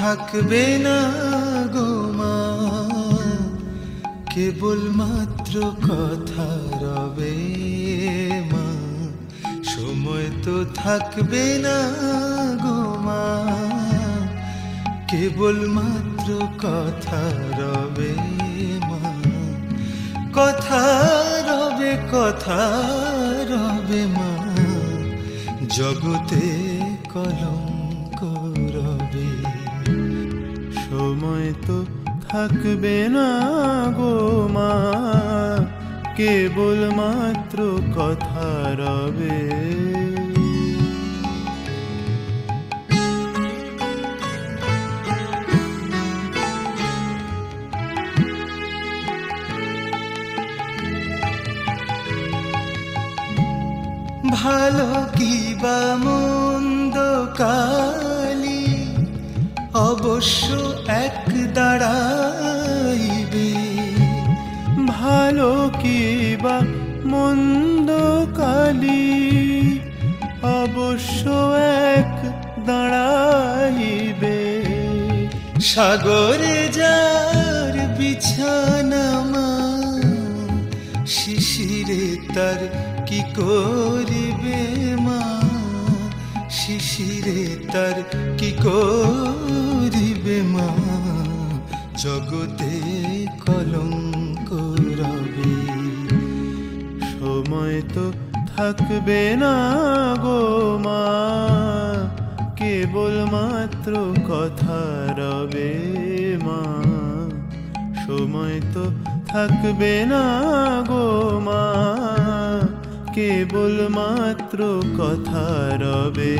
থাকবে না গো মা, কেবল মাত্র কথা রবে মা। সময় তো থাকবে না গো মা, কেবল মাত্র কথা রবে মা। কথা রবে, কথা রবে মা, জগতে কলঙ্ক রবে। সময় তো থাকবে না গো মা, কেবল মাত্র কথা রবে। ভালো কি বা মন্দ কালি অবশ্য এক দাঁড়াইবে। ভালো কি বা মন্দ কালি অবশ্য এক দাঁড়াইবে। সাগরে যার বিছানা মা, শিশিরে তার কি করিবে মা। শিশিরে তার কি করিবে মা, জগতে কলঙ্ক রবে। সময় তো থাকবে না গো মা, কেবল মাত্র কথা রবে মা। সময় তো থাকবে না গো মা, কেবল মাত্র কথা রবে।